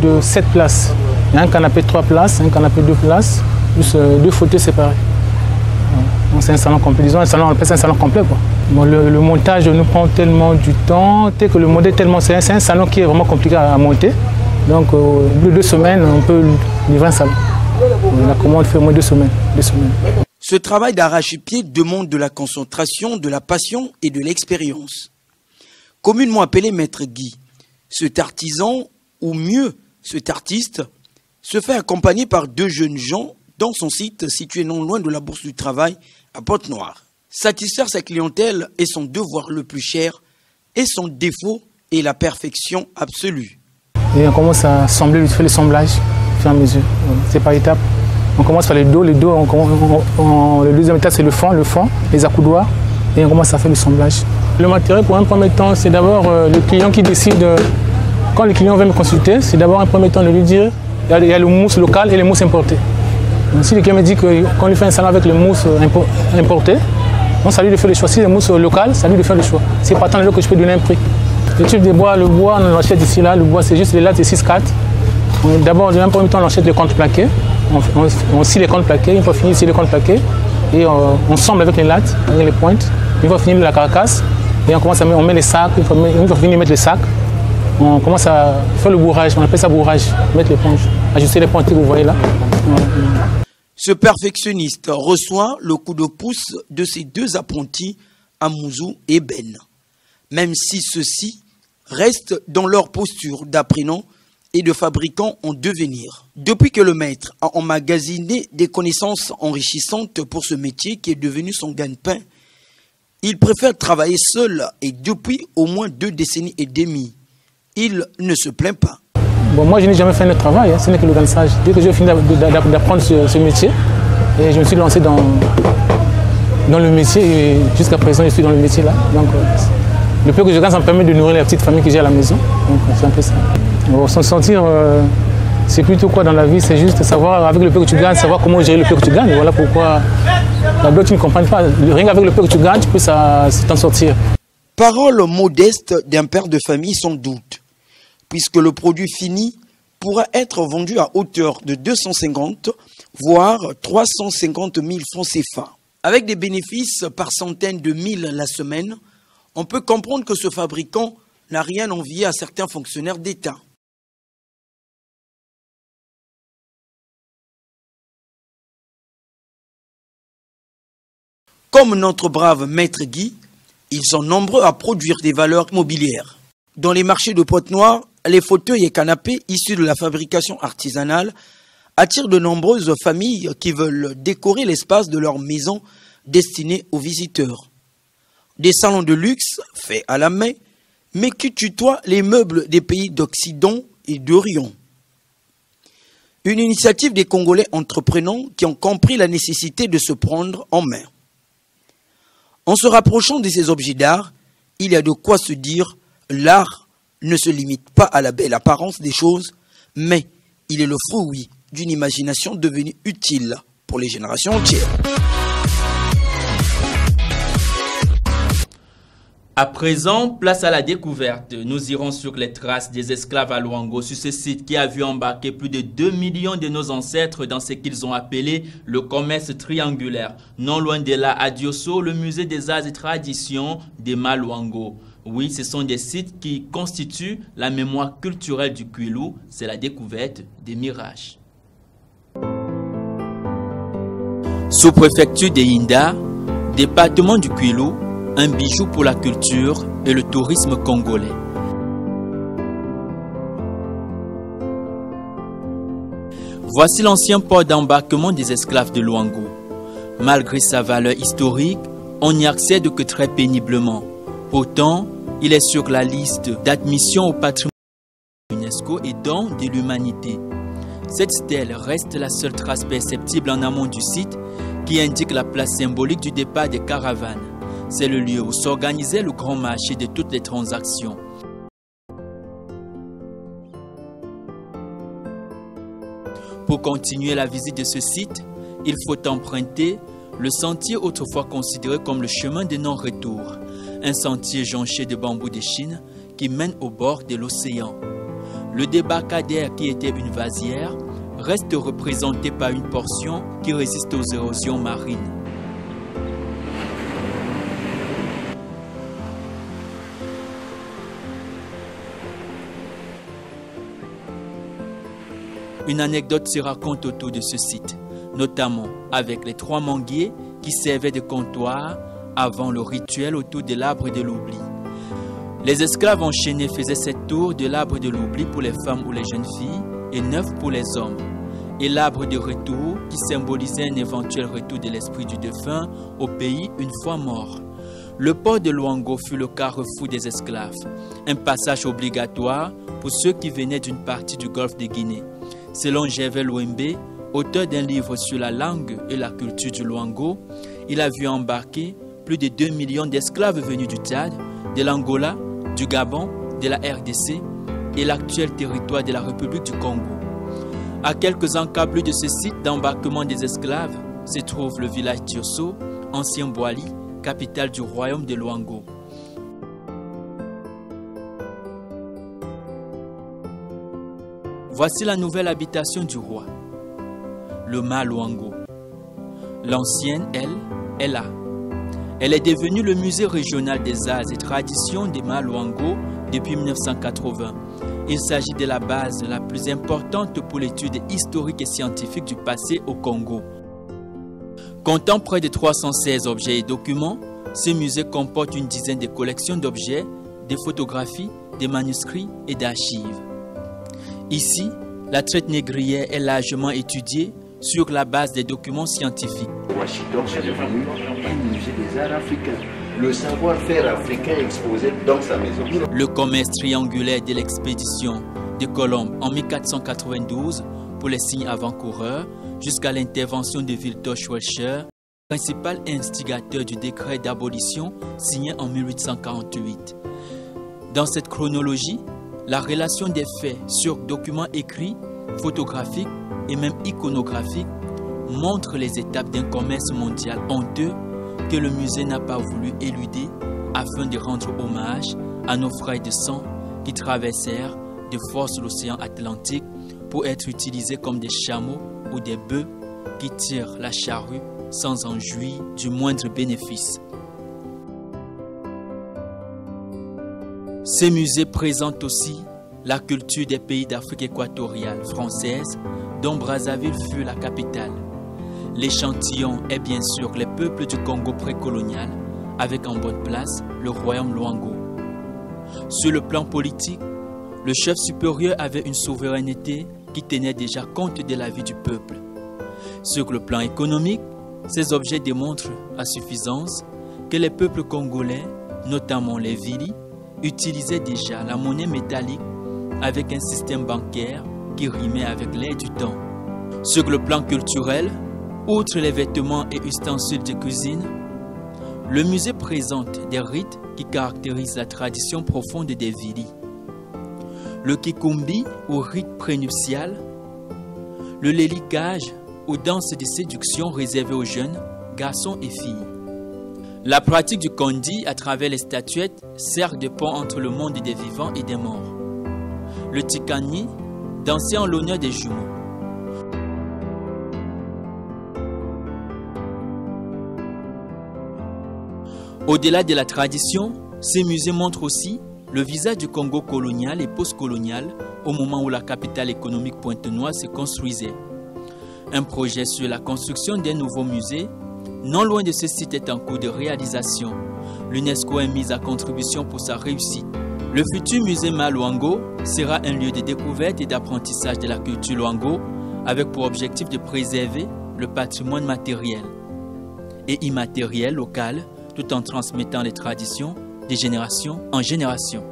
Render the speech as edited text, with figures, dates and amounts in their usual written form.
De 7 places. Il y a un canapé 3 places, un canapé 2 places, plus 2 fauteuils séparés. Donc c'est un salon complet, disons on appelle ça un salon complet, quoi. Bon, le montage nous prend tellement du temps, que le modèle tellement c'est un salon qui est vraiment compliqué à monter. Donc au bout de 2 semaines, on peut livrer un salon. La commande fait au moins 2 semaines. Ce travail d'arrache-pied demande de la concentration, de la passion et de l'expérience. Communément appelé Maître Guy, cet artisan, ou mieux cet artiste, se fait accompagner par 2 jeunes gens dans son site situé non loin de la Bourse du Travail à Pointe-Noire. Satisfaire sa clientèle est son devoir le plus cher et son défaut est la perfection absolue. Et on commence à assembler, vite fait le semblage, au fur et à mesure. C'est par étapes. On commence par le dos, le deuxième étape c'est le fond, les accoudoirs, et on commence à faire le semblage. Le matériel pour un premier temps, c'est d'abord le client qui décide, quand le client vient me consulter, c'est d'abord un premier temps de lui dire, il y a le mousse local et le mousse importé. Donc, si le client me dit qu'on lui fait un salon avec le mousse importé, donc ça lui de faire le choix. Si le mousse local, ça lui de faire le choix. C'est partant de là que je peux donner un prix. Le type de bois, le bois, on l'achète ici là, le bois c'est juste les lattes de 6-4. D'abord, dans un premier temps, on achète les contreplaqués. On scie les contreplaqués, une fois fini de les contreplaqués, et on semble avec les lattes, avec les pointes. Une fois fini la carcasse, et on met les sacs, une fois fini de mettre les sacs, on commence à faire le bourrage, on appelle ça bourrage, mettre les ponches, ajuster les ponches que vous voyez là. Ce perfectionniste reçoit le coup de pouce de ses 2 apprentis, Amouzou et Ben. Même si ceux-ci restent dans leur posture d'apprenants et de fabricants en devenir. Depuis que le maître a emmagasiné des connaissances enrichissantes pour ce métier qui est devenu son gagne-pain, il préfère travailler seul et depuis au moins 2 décennies et demie. Il ne se plaint pas. Bon, moi je n'ai jamais fait un travail, ce n'est que le gansage. Dès que j'ai fini d'apprendre ce métier, et je me suis lancé dans le métier et jusqu'à présent je suis dans le métier là. Donc, le peu que je gagne, ça me permet de nourrir la petite famille que j'ai à la maison. Donc c'est un peu ça. Bon, s'en sortir, c'est plutôt quoi dans la vie? C'est juste savoir, avec le peu que tu gagnes, savoir comment gérer le peu que tu gagnes. Voilà pourquoi la d'autres ne comprennent pas. Rien qu'avec le peu que tu gagnes, tu peux t'en sortir. Parole modeste d'un père de famille sans doute, puisque le produit fini pourra être vendu à hauteur de 250 voire 350 000 francs CFA. Avec des bénéfices par centaines de mille la semaine, on peut comprendre que ce fabricant n'a rien envié à certains fonctionnaires d'État. Comme notre brave Maître Guy, ils sont nombreux à produire des valeurs mobilières. Dans les marchés de Pointe-Noire, les fauteuils et canapés issus de la fabrication artisanale attirent de nombreuses familles qui veulent décorer l'espace de leur maison destinée aux visiteurs. Des salons de luxe faits à la main, mais qui tutoient les meubles des pays d'Occident et d'Orient. Une initiative des Congolais entreprenants qui ont compris la nécessité de se prendre en main. En se rapprochant de ces objets d'art, il y a de quoi se dire l'art ne se limite pas à la belle apparence des choses, mais il est le fruit d'une imagination devenue utile pour les générations entières. À présent, place à la découverte. Nous irons sur les traces des esclaves à Luango, sur ce site qui a vu embarquer plus de 2 millions de nos ancêtres dans ce qu'ils ont appelé le commerce triangulaire. Non loin de là, à Diosso, le musée des arts et traditions des Luango. Oui, ce sont des sites qui constituent la mémoire culturelle du Kwilu. C'est la découverte des mirages. Sous-préfecture de Yinda, département du Kwilu, un bijou pour la culture et le tourisme congolais. Voici l'ancien port d'embarquement des esclaves de Luango. Malgré sa valeur historique, on n'y accède que très péniblement. Pourtant, il est sur la liste d'admission au patrimoine de l'UNESCO et don de l'humanité. Cette stèle reste la seule trace perceptible en amont du site qui indique la place symbolique du départ des caravanes. C'est le lieu où s'organisait le grand marché de toutes les transactions. Pour continuer la visite de ce site, il faut emprunter le sentier autrefois considéré comme le chemin de non-retour, un sentier jonché de bambous de Chine qui mène au bord de l'océan. Le débarcadère, qui était une vasière, reste représenté par une portion qui résiste aux érosions marines. Une anecdote se raconte autour de ce site, notamment avec les 3 manguiers qui servaient de comptoir avant le rituel autour de l'arbre de l'oubli. Les esclaves enchaînés faisaient cette tour de l'arbre de l'oubli pour les femmes ou les jeunes filles et 9 pour les hommes. Et l'arbre de retour qui symbolisait un éventuel retour de l'esprit du défunt au pays une fois mort. Le port de Luango fut le carrefour des esclaves, un passage obligatoire pour ceux qui venaient d'une partie du golfe de Guinée. Selon Gervais Louembe, auteur d'un livre sur la langue et la culture du Luango, il a vu embarquer plus de 2 millions d'esclaves venus du Tchad, de l'Angola, du Gabon, de la RDC et l'actuel territoire de la République du Congo. À quelques encablures de ce site d'embarquement des esclaves se trouve le village d'Iosso, ancien Boali, capitale du royaume de Luango. Voici la nouvelle habitation du roi, le Ma Luango. L'ancienne, elle, est là. Elle est devenue le musée régional des arts et traditions de Ma Luango depuis 1980. Il s'agit de la base la plus importante pour l'étude historique et scientifique du passé au Congo. Comptant près de 316 objets et documents, ce musée comporte une dizaine de collections d'objets, de photographies, de manuscrits et d'archives. Ici, la traite négrière est largement étudiée sur la base des documents scientifiques. Washington est devenu un musée des arts africains. Le savoir-faire africain exposé dans sa maison. Le commerce triangulaire de l'expédition de Colomb en 1492 pour les signes avant-coureurs jusqu'à l'intervention de Victor Schweitzer, principal instigateur du décret d'abolition signé en 1848. Dans cette chronologie, la relation des faits sur documents écrits, photographiques et même iconographiques montre les étapes d'un commerce mondial honteux que le musée n'a pas voulu éluder afin de rendre hommage à nos frères de sang qui traversèrent de force l'océan Atlantique pour être utilisés comme des chameaux ou des bœufs qui tirent la charrue sans en jouir du moindre bénéfice. Ces musées présentent aussi la culture des pays d'Afrique équatoriale française dont Brazzaville fut la capitale. L'échantillon est bien sûr les peuples du Congo précolonial, avec en bonne place le royaume Luango. Sur le plan politique, le chef supérieur avait une souveraineté qui tenait déjà compte de la vie du peuple. Sur le plan économique, ces objets démontrent à suffisance que les peuples congolais, notamment les Vili, utilisaient déjà la monnaie métallique avec un système bancaire qui rimait avec l'air du temps. Sur le plan culturel, outre les vêtements et ustensiles de cuisine, le musée présente des rites qui caractérisent la tradition profonde des Vili. Le kikumbi ou rite prénuptial, le lélikage ou danse de séduction réservée aux jeunes, garçons et filles. La pratique du kondi à travers les statuettes sert de pont entre le monde des vivants et des morts. Le tikani, dansé en l'honneur des jumeaux. Au-delà de la tradition, ces musées montrent aussi le visage du Congo colonial et post-colonial au moment où la capitale économique pointenoise se construisait. Un projet sur la construction d'un nouveau musée, non loin de ce site, est en cours de réalisation. L'UNESCO est mise à contribution pour sa réussite. Le futur musée Ma Luango sera un lieu de découverte et d'apprentissage de la culture Luango avec pour objectif de préserver le patrimoine matériel et immatériel local tout en transmettant les traditions de génération en génération.